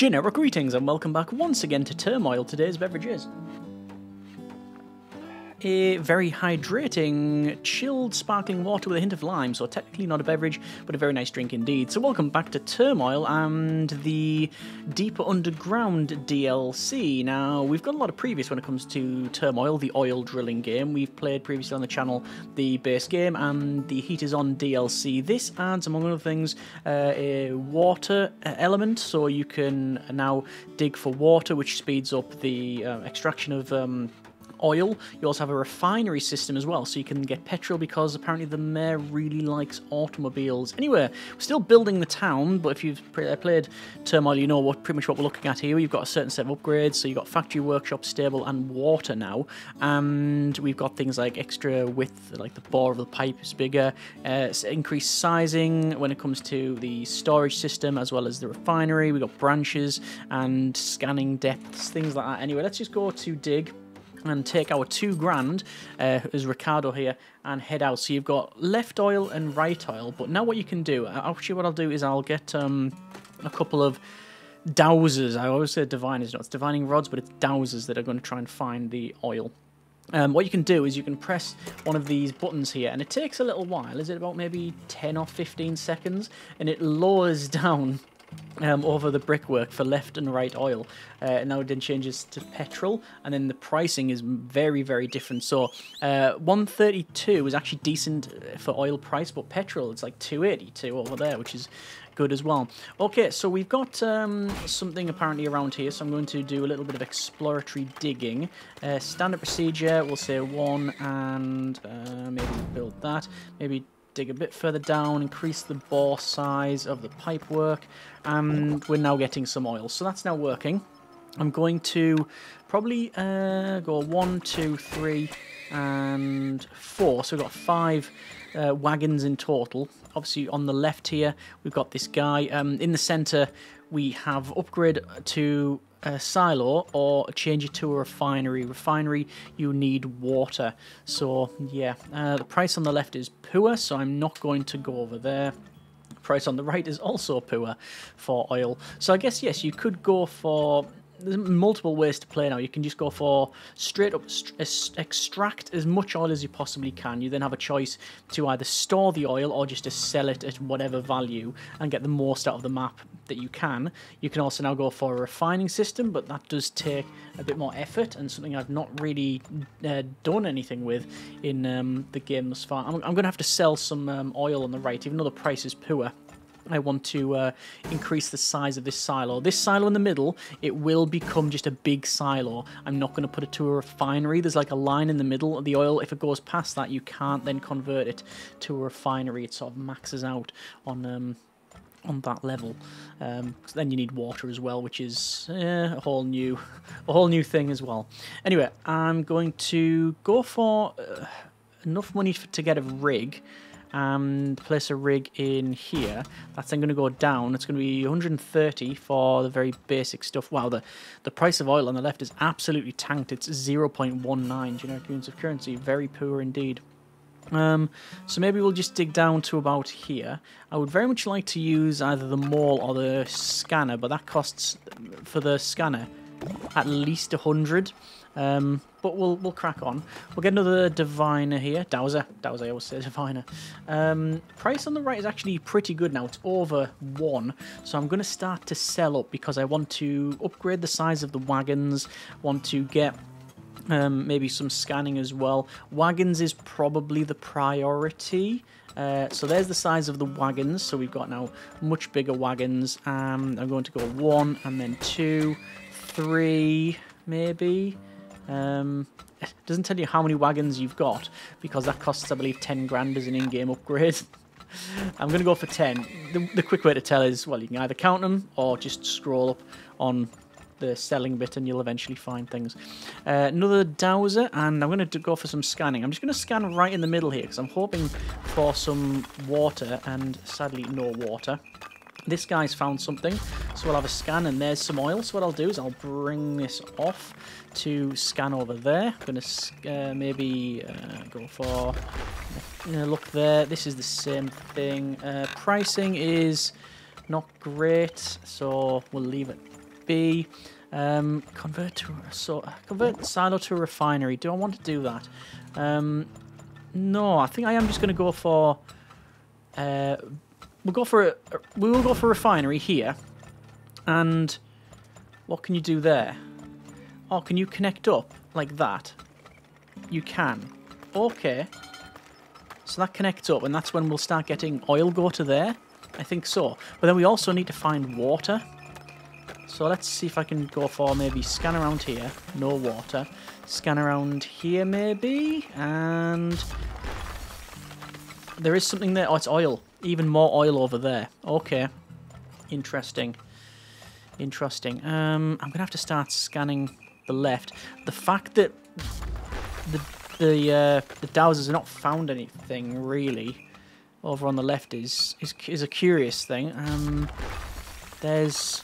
Generic greetings and welcome back once again to Turmoil. Today's beverage is a very hydrating, chilled sparkling water with a hint of lime, so technically not a beverage, but a very nice drink indeed. So welcome back to Turmoil and the Deeper Underground DLC. Now, we've got a lot of previous when it comes to Turmoil, the oil drilling game. We've played previously on the channel the base game and the Heat is On DLC. This adds, among other things, a water element, so you can now dig for water, which speeds up the extraction of oil. You also have a refinery system as well, so you can get petrol because apparently the mayor really likes automobiles. Anyway, we're still building the town, but if you've played Turmoil, you know pretty much what we're looking at here. You've got a certain set of upgrades, so you've got factory, workshop, stable, and water now, and we've got things like extra width, like the bore of the pipe is bigger, increased sizing when it comes to the storage system as well as the refinery. We've got branches and scanning depths, things like that. Anyway, let's just go to dig and take our $2,000, as Ricardo here, and head out. So you've got left oil and right oil, but now what you can do, actually what I'll do is I'll get a couple of dowsers. I always say diviners, it's divining rods, but it's dowsers that are going to try and find the oil. What you can do is you can press one of these buttons here, and it takes a little while. Is it about maybe 10 or 15 seconds? And it lowers down over the brickwork for left and right oil. Now it then changes to petrol, and then the pricing is very, very different. So 132 is actually decent for oil price, but petrol it's like 282 over there, which is good as well. Okay, so we've got something apparently around here, so I'm going to do a little bit of exploratory digging. Standard procedure, we'll say 1, and maybe build that. Maybe dig a bit further down, increase the bore size of the pipe work, and we're now getting some oil. So that's now working. I'm going to probably go 1, 2, 3, and 4. So we've got 5 wagons in total. Obviously on the left here, we've got this guy. In the center, we have upgrade to a silo or change it to a refinery. Refinery, you need water. So yeah, the price on the left is poor, so I'm not going to go over there. The price on the right is also poor for oil. So I guess, yes, you could go for... There's multiple ways to play now. You can just go for straight up extract as much oil as you possibly can. You then have a choice to either store the oil or just to sell it at whatever value and get the most out of the map that you can. You can also now go for a refining system, but that does take a bit more effort and something I've not really done anything with in the game thus far. I'm going to have to sell some oil on the right, even though the price is poor. I want to increase the size of this silo. This silo in the middle, it will become just a big silo. I'm not going to put it to a refinery. There's like a line in the middle of the oil. If it goes past that, you can't then convert it to a refinery. It sort of maxes out on that level. Then you need water as well, which is a whole new thing as well. Anyway, I'm going to go for enough money to get a rig and place a rig in here. That's then going to go down. It's going to be 130 for the very basic stuff. Wow, the price of oil on the left is absolutely tanked. It's 0.19 generic units of currency. Very poor indeed. So maybe we'll just dig down to about here. I would very much like to use either the maul or the scanner, but that costs, for the scanner, at least 100. But we'll crack on. We'll get another diviner here. Dowser, I always say diviner. Price on the right is actually pretty good now. It's over 1. So I'm going to start to sell up because I want to upgrade the size of the wagons. Want to get maybe some scanning as well. Wagons is probably the priority. So there's the size of the wagons. So we've got now much bigger wagons. I'm going to go 1 and then 2, 3, maybe. It doesn't tell you how many wagons you've got because that costs, I believe, 10 grand as an in-game upgrade. I'm going to go for 10. The quick way to tell is, well, you can either count them or just scroll up on the selling bit and you'll eventually find things. Another dowser, and I'm going to go for some scanning. I'm just going to scan right in the middle here because I'm hoping for some water, and sadly no water. This guy's found something, so we'll have a scan, and there's some oil. So what I'll do is I'll bring this off to scan over there. I'm going to maybe go for... look there. This is the same thing. Pricing is not great, so we'll leave it be. Convert the silo to a refinery. Do I want to do that? No, I think I am just going to go for. We will go for a refinery here. And what can you do there? Oh, can you connect up like that? You can. Okay. So that connects up, and that's when we'll start getting oil go to there. I think so. But then we also need to find water. So let's see if I can go for maybe scan around here. No water. Scan around here maybe. And there is something there. Oh, it's oil. Even more oil over there. Okay. Interesting. Interesting. I'm going to have to start scanning the left. The fact that the dowsers have not found anything really over on the left is a curious thing. There's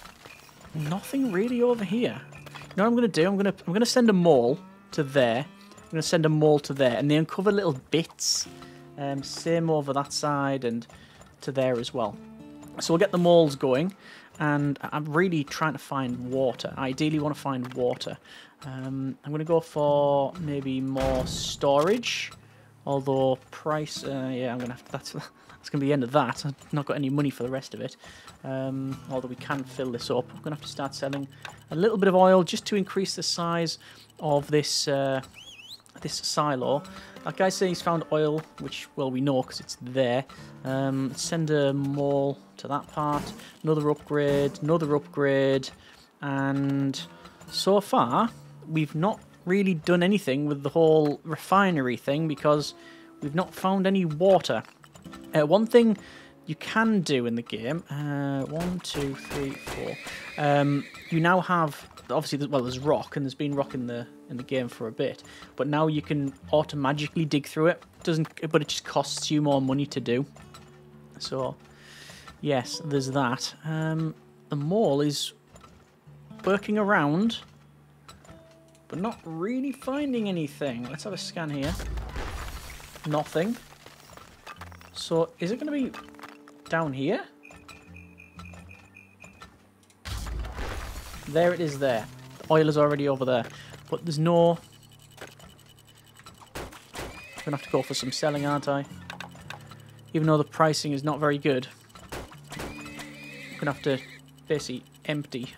nothing really over here. You know what I'm going to do? I'm going to send a mole to there. I'm going to send a mole to there, and they uncover little bits. Same over that side and to there as well. So we'll get the moles going, and I'm really trying to find water. I ideally want to find water. I'm going to go for maybe more storage, although price, yeah, I'm going to have to, that's going to be the end of that. I've not got any money for the rest of it, although we can fill this up. I'm going to have to start selling a little bit of oil just to increase the size of this this silo. That guy's saying he's found oil, which, well, we know because it's there. Let's send a mole to that part. Another upgrade, and so far we've not really done anything with the whole refinery thing because we've not found any water. One thing you can do in the game, 1, 2, 3, 4. You now have, obviously, well, there's rock, and there's been rock in the game for a bit, but now you can automatically dig through it. But it just costs you more money to do. So, yes, there's that. The mole is working around, but not really finding anything. Let's have a scan here. Nothing. So, is it going to be down here? There it is there. The oil is already over there. But there's no... I'm going to have to go for some selling, aren't I? Even though the pricing is not very good. I'm going to have to basically empty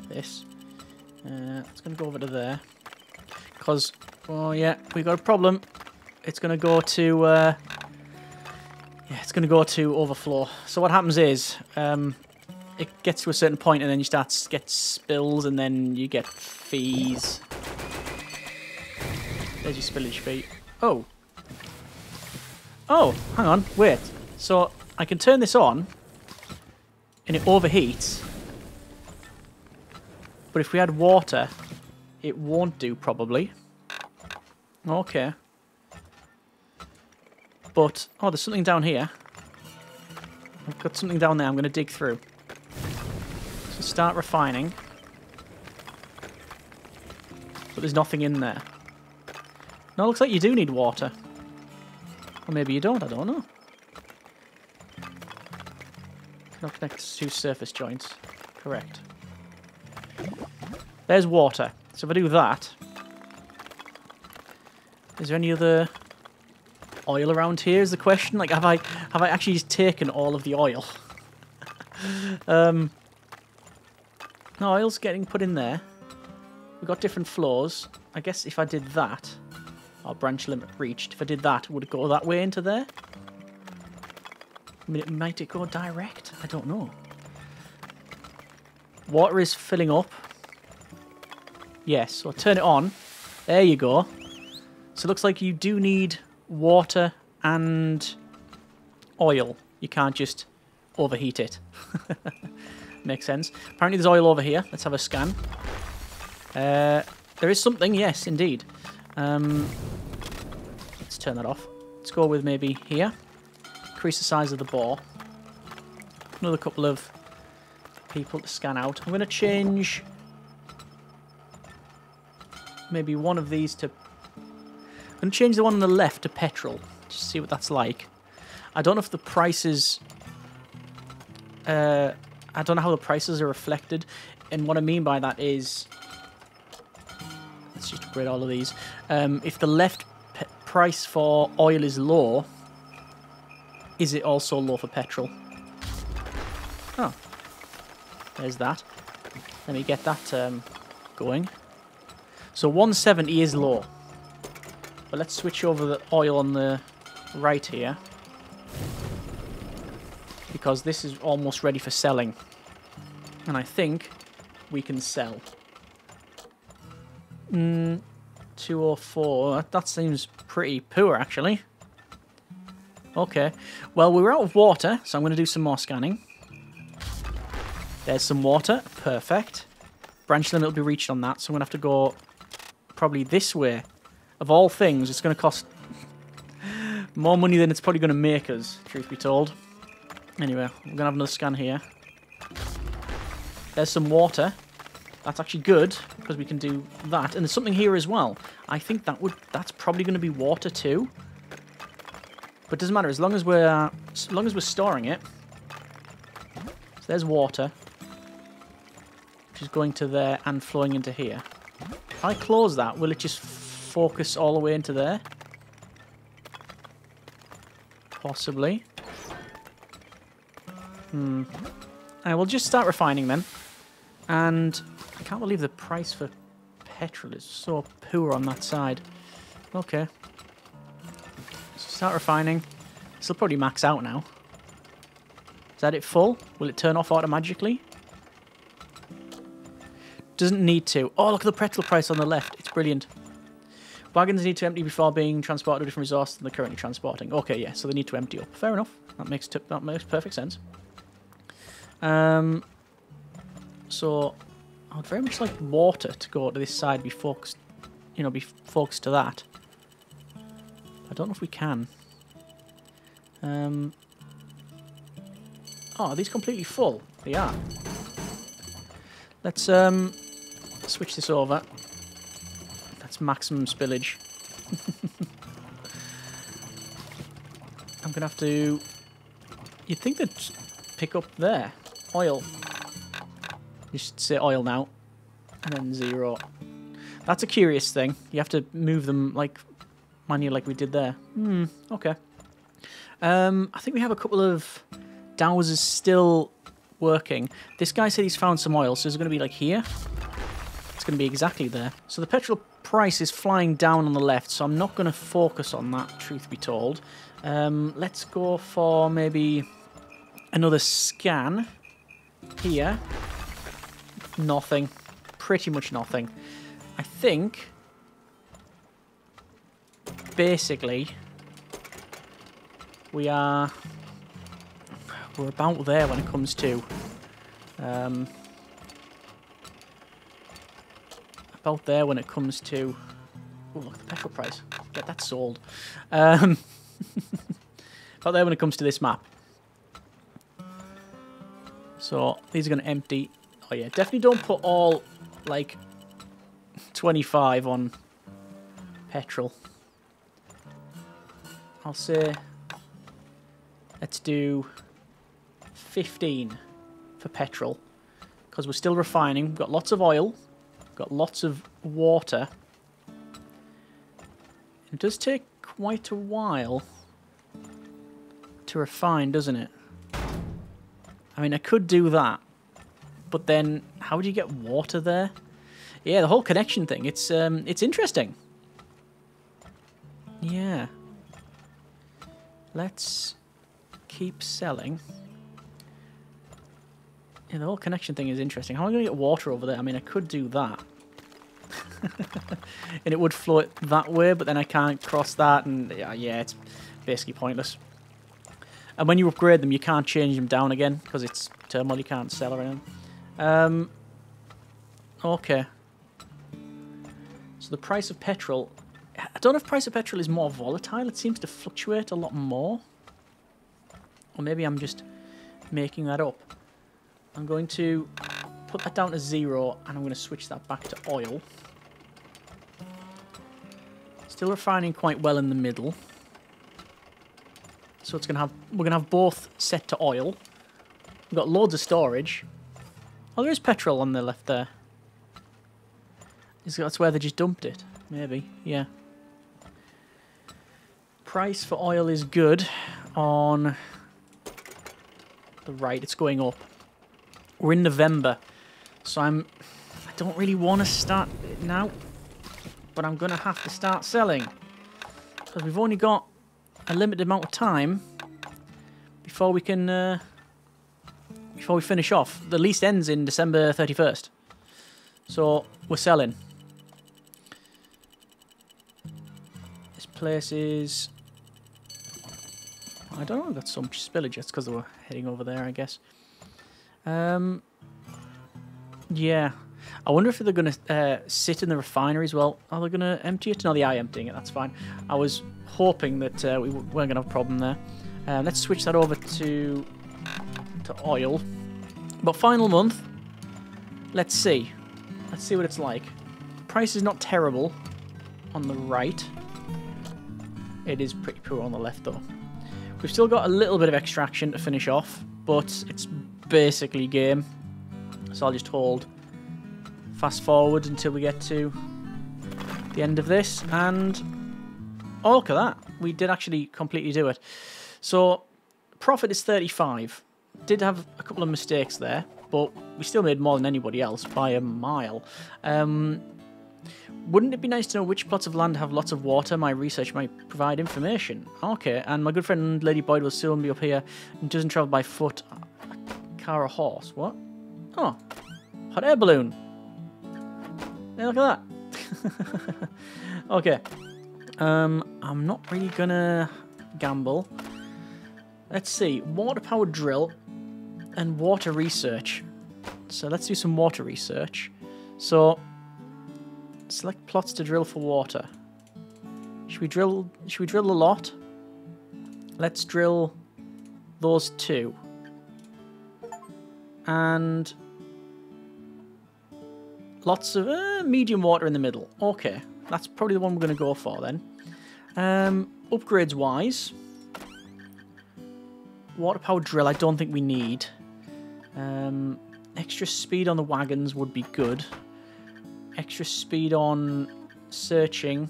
this. It's going to go over to there. Because, oh yeah, we've got a problem. It's going to go to... yeah, it's going to go to overflow. So what happens is... it gets to a certain point and then you start to get spills and then you get fees. There's your spillage fee. Oh. Oh, hang on, wait. So I can turn this on and it overheats. But if we had water, it won't do probably. Okay. But, oh, there's something down here. I've got something down there I'm going to dig through. So start refining. But there's nothing in there. No, it looks like you do need water. Or maybe you don't, I don't know. Cannot connect to surface joints. Correct. There's water. So if I do that... Is there any other oil around here is the question? Like, have I actually just taken all of the oil? No, oil's getting put in there. We've got different floors. I guess if I did that... Our branch limit reached. If I did that, would it go that way into there? I mean, might it go direct? I don't know. Water is filling up. Yes, so turn it on. There you go. So it looks like you do need water and oil. You can't just overheat it. Makes sense. Apparently there's oil over here. Let's have a scan. There is something, yes, indeed. Let's turn that off. Let's go with maybe here. Increase the size of the bore. Another couple of people to scan out. I'm going to change maybe one of these to... I'm going to change the one on the left to petrol. Just see what that's like. I don't know if the prices... I I don't know how the prices are reflected. And what I mean by that is... Let's just upgrade all of these. If the left price for oil is low, is it also low for petrol? Oh. There's that. Let me get that going. So 170 is low. But let's switch over the oil on the right here. Because this is almost ready for selling. And I think we can sell. 204. That seems pretty poor, actually. Okay. Well, we're out of water, so I'm going to do some more scanning. There's some water. Perfect. Branch limit will be reached on that, so I'm going to have to go probably this way. Of all things, it's going to cost more money than it's probably going to make us, truth be told. Anyway, we're going to have another scan here. There's some water. That's actually good, because we can do that. And there's something here as well. I think that's probably going to be water too. But it doesn't matter, as long as we're storing it. So there's water. Which is going to there and flowing into here. If I close that, will it just focus all the way into there? Possibly. I will just start refining then. And I can't believe the price for petrol is so poor on that side. Okay. So start refining. This will probably max out now. Is that it full? Will it turn off automatically? Doesn't need to. Oh, look at the petrol price on the left. It's brilliant. Wagons need to empty before being transported to a different resource than they're currently transporting. Okay, yeah, so they need to empty up. Fair enough. That makes perfect sense. So I would very much like water to go to this side, be focused, be focused to that. I don't know if we can. Oh, are these completely full? They are. Let's switch this over. That's maximum spillage. I'm gonna have to... You'd think they'd pick up there. Oil. Just say oil now. And then 0. That's a curious thing. You have to move them like manually like we did there. Okay. I think we have a couple of dowsers still working. This guy said he's found some oil, so it's going to be like here. It's going to be exactly there. So the petrol price is flying down on the left, so I'm not going to focus on that, truth be told. Let's go for maybe another scan here. Nothing. Pretty much nothing. I think basically we're about there when it comes to about there when it comes to... Oh, look at the petrol price. Get that sold. About there when it comes to this map. So these are going to empty. Oh yeah, definitely don't put all like 25 on petrol. I'll say let's do 15 for petrol, because we're still refining. We've got lots of oil, we've got lots of water. It does take quite a while to refine, doesn't it? I mean, I could do that, but then how do you get water there? Yeah, the whole connection thing, it's interesting. Yeah. Let's keep selling. Yeah, the whole connection thing is interesting. How am I going to get water over there? I mean, I could do that. And it would flow it that way, but then I can't cross that, and yeah, it's basically pointless. And when you upgrade them, you can't change them down again, because it's Turmoil, you can't sell or anything. Okay. So the price of petrol... I don't know if price of petrol is more volatile. It seems to fluctuate a lot more. Or maybe I'm just making that up. I'm going to put that down to 0, and I'm going to switch that back to oil. Still refining quite well in the middle. So it's going to have... We're going to have both set to oil. We've got loads of storage. Oh, there is petrol on the left there. That's where they just dumped it. Maybe, yeah. Price for oil is good on the right. It's going up. We're in November, so I don't really want to start it now, but I'm going to have to start selling because we've only got a limited amount of time before we can before we finish off. The lease ends in December 31st, so we're selling. This place is, I don't know, I've got so much spillage. That's because they were heading over there, I guess. Yeah. I wonder if they're going to sit in the refinery as well. Are they going to empty it? No, they are emptying it. That's fine. I was hoping that we weren't going to have a problem there. Let's switch that over to oil. But final month. Let's see. Let's see what it's like. Price is not terrible on the right. It is pretty poor on the left, though. We've still got a little bit of extraction to finish off, but it's basically game. So I'll just hold fast forward until we get to the end of this. And oh, look at that. We did actually completely do it. So profit is 35. Did have a couple of mistakes there, but we still made more than anybody else by a mile. Wouldn't it be nice to know which plots of land have lots of water? My research might provide information. Okay, and my good friend Lady Boyd will soon be up here and doesn't travel by foot, car or horse. What? Oh, hot air balloon. Hey, look at that. Okay. I'm not really gonna gamble. Let's see. Water-powered drill and water research. So let's do some water research. So select plots to drill for water. Should we drill a lot? Let's drill those two. And lots of medium water in the middle. Okay, that's probably the one we're going to go for then. Upgrades wise, water powered drill I don't think we need. Extra speed on the wagons would be good. Extra speed on searching.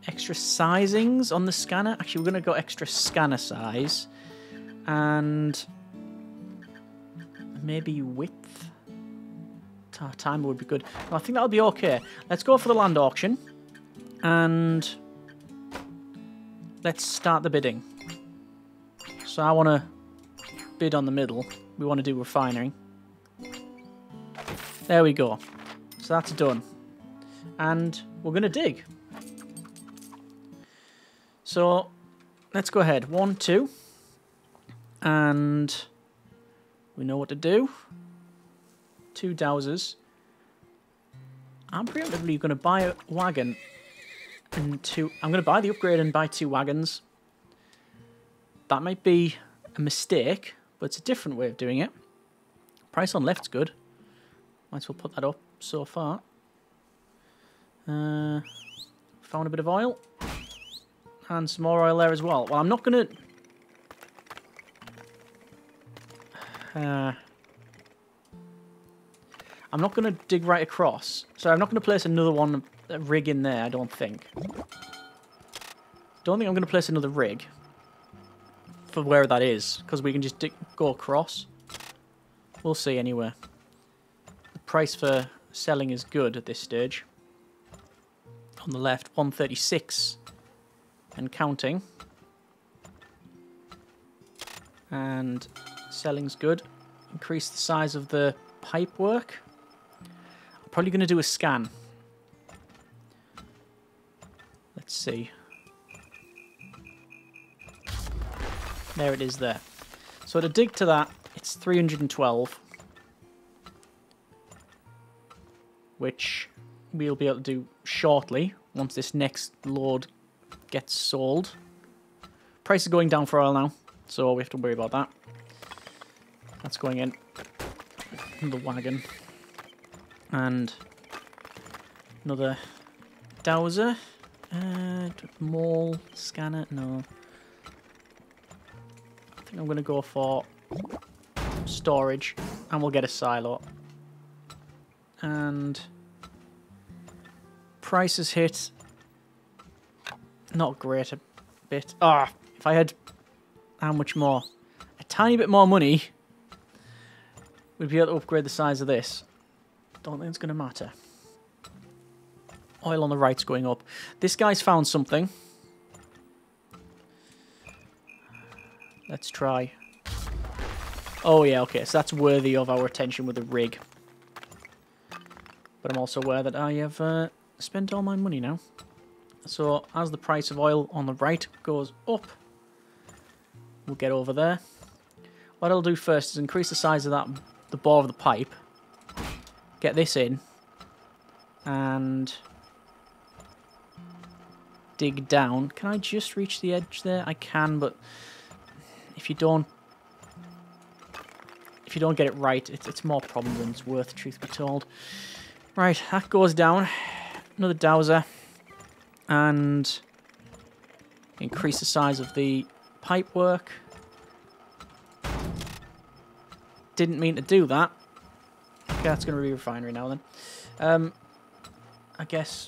Extra sizings on the scanner. Actually, we're going to go extra scanner size. And maybe width. Timer would be good. Well, I think that'll be okay. Let's go for the land auction. And let's start the bidding. So I want to bid on the middle. We want to do refinery. There we go. So that's done. And we're going to dig. So let's go ahead. 1, 2. And we know what to do. 2 dowsers. I'm preemptively going to buy a wagon and 2. I'm going to buy the upgrade and buy 2 wagons. That might be a mistake, but it's a different way of doing it. Price on left's good. Might as well put that up so far. Found a bit of oil. And some more oil there as well. Well, I'm not going to... I'm not going to dig right across. So I'm not going to place another rig in there, I don't think. Don't think I'm going to place another rig for where that is, because we can just go across. We'll see anyway. The price for selling is good at this stage. On the left, 136 and counting. And selling's good. Increase the size of the pipe work. I'm probably going to do a scan. Let's see. There it is there. So to dig to that, it's 312. Which we'll be able to do shortly, once this next load gets sold. Price is going down for oil now, so we have to worry about that. That's going in the wagon. And another dowser. Mole scanner, no. I think I'm going to go for storage, and we'll get a silo. And prices hit. Not great a bit. Ah, if I had how much more? A tiny bit more money, we'd be able to upgrade the size of this. Don't think it's going to matter. Oil on the right's going up. This guy's found something. Let's try. Oh yeah, okay, so that's worthy of our attention with the rig. But I'm also aware that I have spent all my money now. So as the price of oil on the right goes up, we'll get over there. What I'll do first is increase the size of the bore of the pipe. Get this in. And dig down. Can I just reach the edge there? I can, but if you don't get it right, it's more problem than it's worth, truth be told. Right, that goes down. Another dowser. And increase the size of the pipe work. Didn't mean to do that. Okay, that's going to be a refinery now then. I guess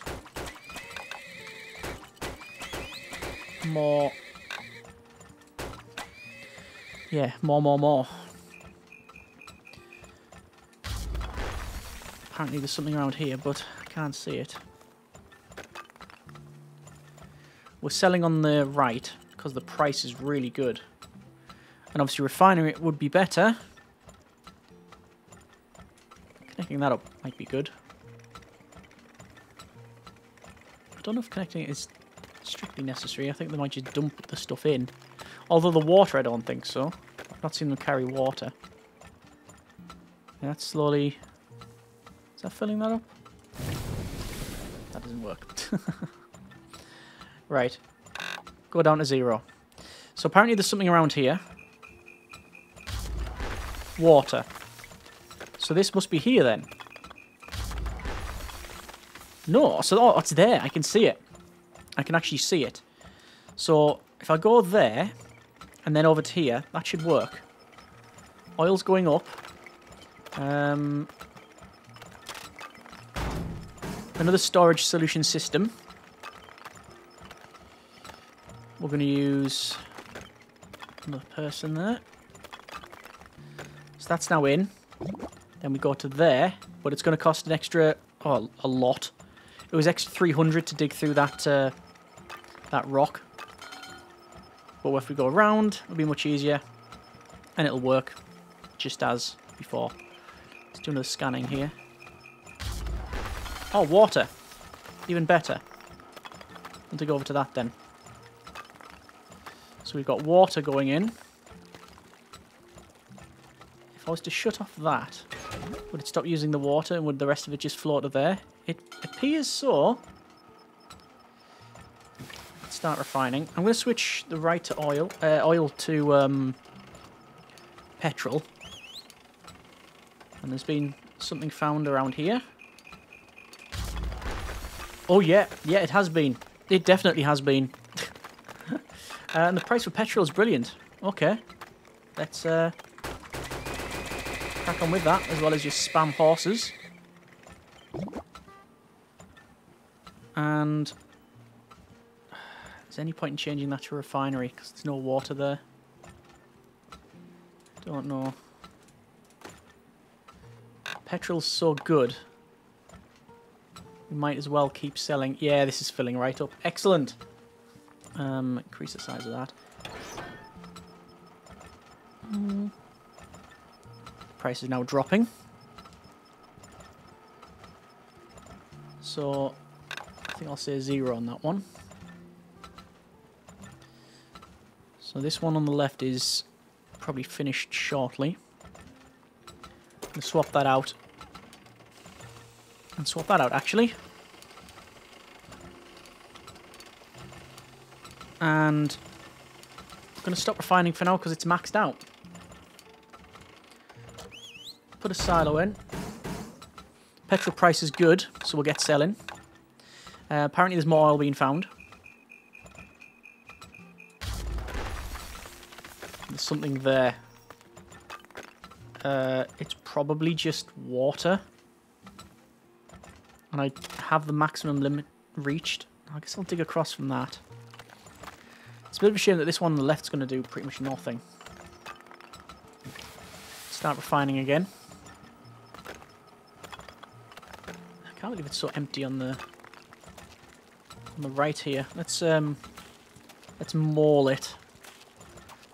more. Yeah, more. Apparently there's something around here, but I can't see it. We're selling on the right because the price is really good. And obviously refinery would be better. Connecting that up might be good. I don't know if connecting it is strictly necessary. I think they might just dump the stuff in. Although the water, I don't think so. I've not seen them carry water. Yeah, that's slowly... Is that filling that up? That doesn't work. Right. Go down to 0. So apparently there's something around here. Water. So this must be here then. No, so oh, it's there. I can see it. I can actually see it. So if I go there and then over to here, that should work. Oil's going up. Another storage solution system. We're going to use another person there. So that's now in. Then we go to there, but it's going to cost an extra, oh, a lot. It was extra 300 to dig through that that rock. But if we go around, it'll be much easier, and it'll work just as before. Let's do another scanning here. Oh, water, even better. I'll dig over to that then. So we've got water going in. If I was to shut off that, would it stop using the water and would the rest of it just float to there? It appears so. Let's start refining. I'm going to switch the right to oil. Oil to petrol. And there's been something found around here. Oh yeah, yeah, it has been. It definitely has been. And the price for petrol is brilliant. Okay, let's crack on with that, as well as just spam horses. And is there any point in changing that to a refinery? Because there's no water there. Don't know. Petrol's so good. We might as well keep selling. Yeah, this is filling right up. Excellent. Increase the size of that. Price is now dropping. So I think I'll say 0 on that one. So this one on the left is probably finished shortly. I'm going to swap that out. And swap that out, actually. And I'm going to stop refining for now because it's maxed out. Put a silo in. Petrol price is good, so we'll get selling. Apparently there's more oil being found. There's something there. it's probably just water. And I have the maximum limit reached. I guess I'll dig across from that. It's a bit of a shame that this one on the left's going to do pretty much nothing. Start refining again. I can't believe it's so empty on the right here. Let's maul it.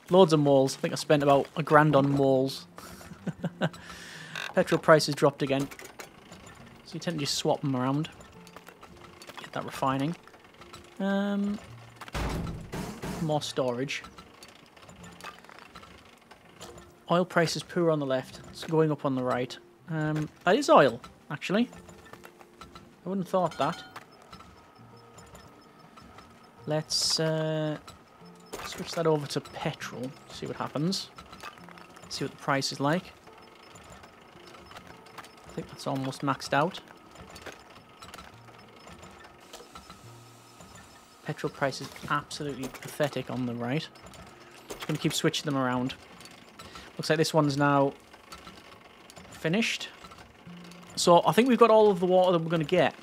Loads of mauls. I think I spent about £1,000 on mauls. Petrol prices dropped again. So you tend to just swap them around. Get that refining. More storage. Oil price is poor on the left. It's going up on the right. That is oil, actually. I wouldn't have thought that. Let's switch that over to petrol. See what happens. See what the price is like. I think that's almost maxed out. Petrol price is absolutely pathetic on the right. Just going to keep switching them around. Looks like this one's now finished. So I think we've got all of the water that we're going to get.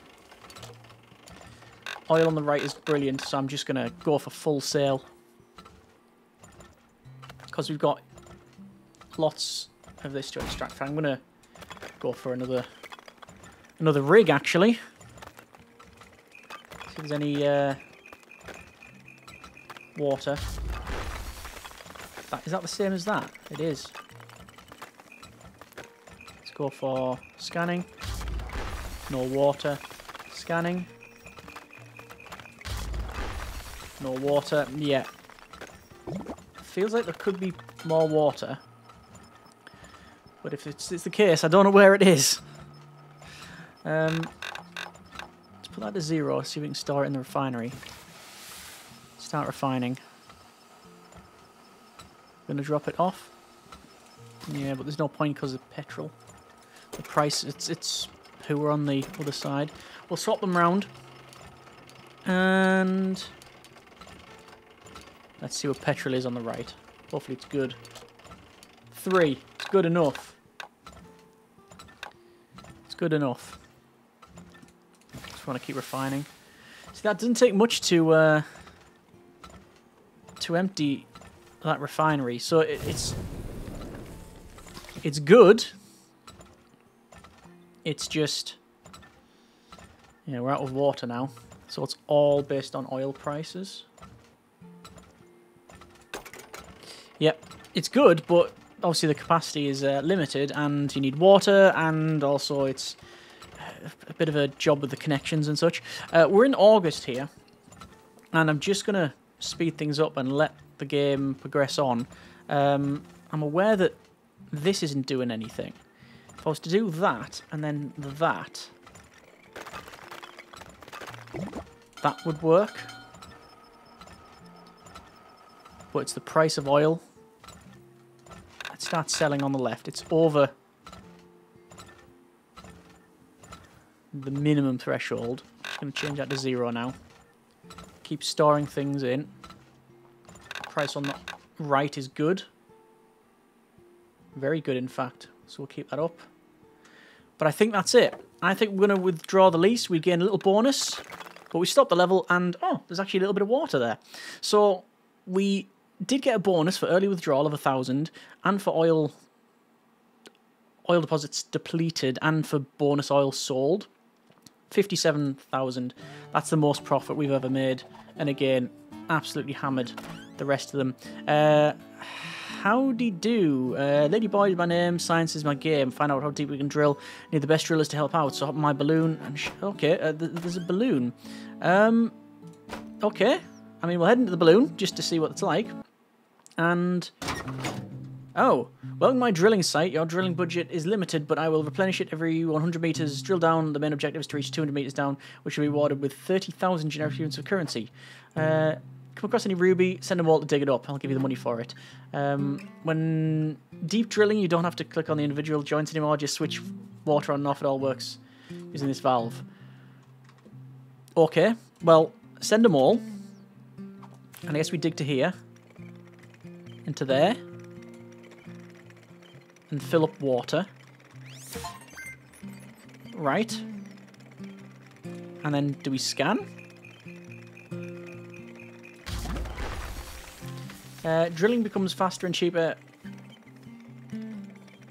Oil on the right is brilliant, so I'm just going to go for full sail. Because we've got lots of this to extract. I'm going to go for another rig, actually. See if there's any water. Is that the same as that? It is. Let's go for scanning. No water. Scanning. No water. Yeah. Feels like there could be more water. But if it's the case, I don't know where it is. Let's put that to 0, see if we can store it in the refinery. Start refining. Gonna drop it off. Yeah, but there's no point because of petrol. The price, it's poor on the other side. We'll swap them round. And let's see what petrol is on the right. Hopefully it's good. 3. It's good enough. It's good enough. Just want to keep refining. See, that doesn't take much to empty that refinery. So it's good. It's just, yeah, we're out of water now. So it's all based on oil prices. Yep, it's good, but obviously the capacity is limited, and you need water, and also it's a bit of a job with the connections and such. We're in August here, and I'm just going to speed things up and let the game progress on. I'm aware that this isn't doing anything. If I was to do that, and then that would work. But it's the price of oil. Let's start selling on the left. It's over the minimum threshold. I'm just going to change that to 0 now. Keep storing things in. Price on the right is good. Very good, in fact. So we'll keep that up. But I think that's it. I think we're going to withdraw the lease. We gain a little bonus. But we stop the level and, oh, there's actually a little bit of water there. So we did get a bonus for early withdrawal of 1,000 and for oil deposits depleted and for bonus oil sold. 57,000. That's the most profit we've ever made. And again, absolutely hammered the rest of them. Howdy do. Lady Boy is my name, science is my game. Find out how deep we can drill. Need the best drillers to help out. So hop on my balloon. And okay, there's a balloon. Okay. I mean, we'll head into the balloon just to see what it's like. And oh, welcome to my drilling site. Your drilling budget is limited, but I will replenish it every 100 meters. Drill down. The main objective is to reach 200 meters down, which will be rewarded with 30,000 generic units of currency. Come across any ruby, send them all to dig it up. I'll give you the money for it. When deep drilling, you don't have to click on the individual joints anymore. Just switch water on and off. It all works using this valve. Okay, well, send them all. And I guess we dig to here. Into there. and fill up water. Right. And then do we scan? Drilling becomes faster and cheaper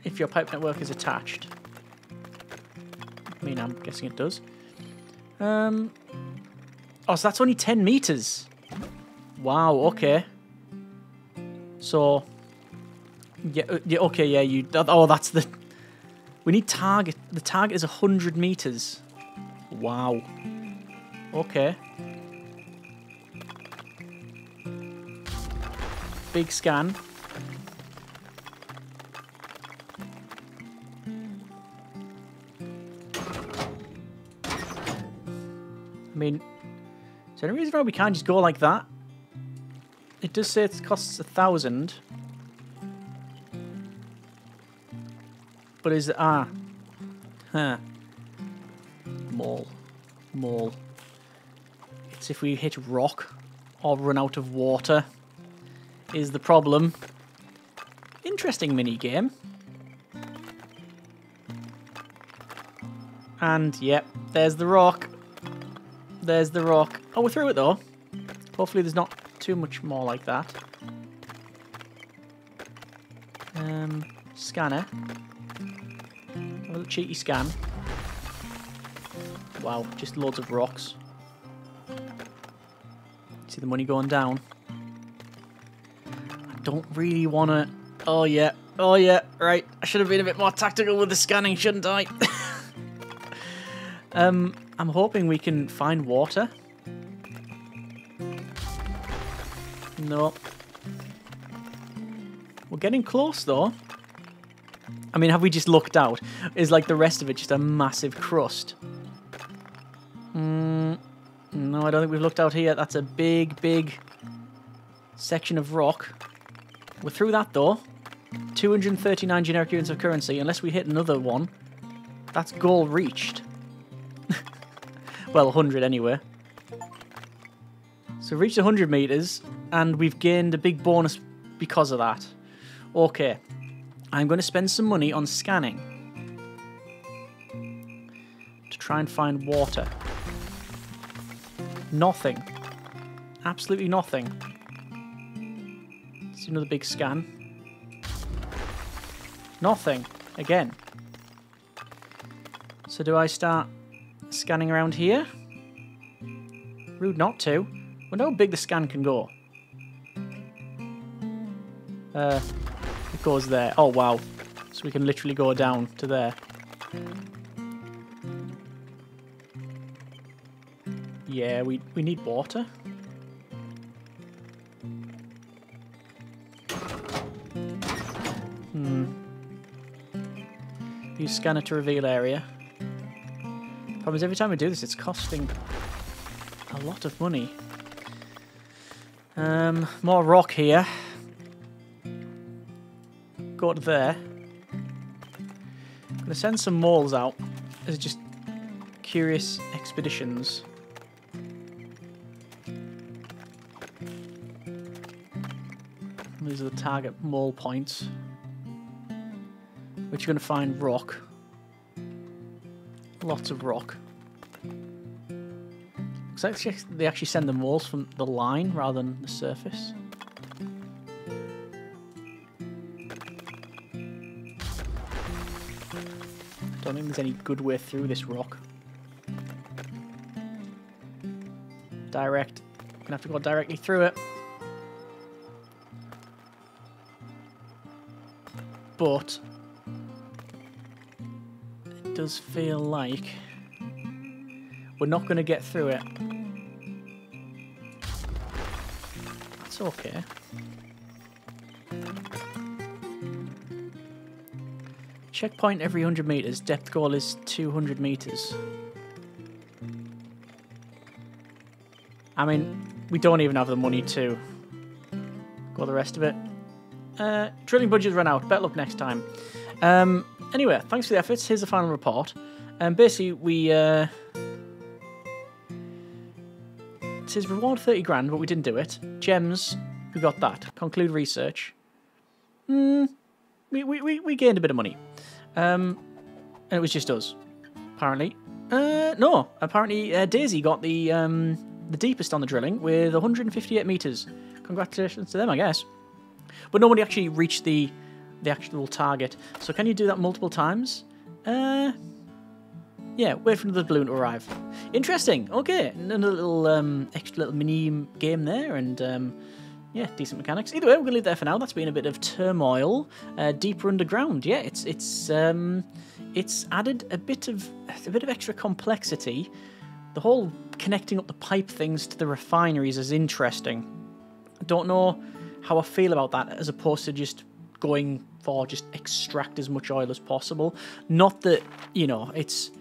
if your pipe network is attached. I mean, I'm guessing it does. Oh, so that's only 10 meters. Wow, okay. So, yeah, okay, yeah, oh, that's the... We need target. The target is 100 meters. Wow. Okay. Big scan. I mean, is there any reason why we can't just go like that? It does say it costs 1,000. But is it... Ah. Huh. Mall. It's if we hit rock or run out of water is the problem. Interesting mini game. And, yep, there's the rock. There's the rock. Oh, we're through it, though. Hopefully there's not too much more like that. Scanner. A little cheeky scan. Wow, just loads of rocks. See the money going down. I don't really want to... Oh, yeah. Oh, yeah. Right. I should have been a bit more tactical with the scanning, shouldn't I? I'm hoping we can find water. No. We're getting close, though. I mean, have we just looked out? Is, like, the rest of it just a massive crust? No, I don't think we've looked out here. That's a big, big section of rock. We're through that, though. 239 generic units of currency. Unless we hit another one, that's goal reached. Well, 100 anyway. So we've reached 100 meters, and we've gained a big bonus because of that. Okay. I'm going to spend some money on scanning to try and find water. Nothing. Absolutely nothing. Let's do another big scan. Nothing. Again. So do I start scanning around here? Rude not to. Wonder how big the scan can go. It goes there. Oh, wow. So we can literally go down to there. Yeah, we need water. Use scanner to reveal area. Problem is, every time we do this, it's costing a lot of money. More rock here. Go to there. I'm going to send some moles out as just curious expeditions. These are the target mole points, which you're going to find rock. Lots of rock. Looks like they actually send the moles from the line rather than the surface. Don't think there's any good way through this rock. Direct. Gonna have to go directly through it. But it does feel like we're not going to get through it. That's okay. Checkpoint every 100 meters. Depth goal is 200 meters. I mean, we don't even have the money to go the rest of it. Drilling budget's run out. Better luck next time. Anyway, thanks for the efforts. Here's the final report. Basically, we... it says reward 30 grand, but we didn't do it. Gems, we got that. Conclude research. Yeah, we gained a bit of money. And it was just us, apparently. No, apparently Daisy got the deepest on the drilling with 158 meters. Congratulations to them, I guess. But nobody actually reached the actual target. So can you do that multiple times? Yeah, wait for another balloon to arrive. Interesting. Okay, another little extra little mini game there, and yeah, decent mechanics. Either way, we're gonna leave there for now. That's been a bit of Turmoil, deeper underground. Yeah, it's added a bit of extra complexity. The whole connecting up the pipe things to the refineries is interesting. I don't know how I feel about that, as opposed to just going for just extract as much oil as possible. Not that, you know, it's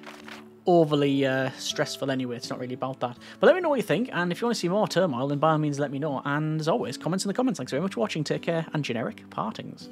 overly stressful anyway. It's not really about that. But let me know what you think, and if you want to see more Turmoil, then by all means let me know. And as always, comments in the comments. Thanks very much for watching. Take care, and generic partings.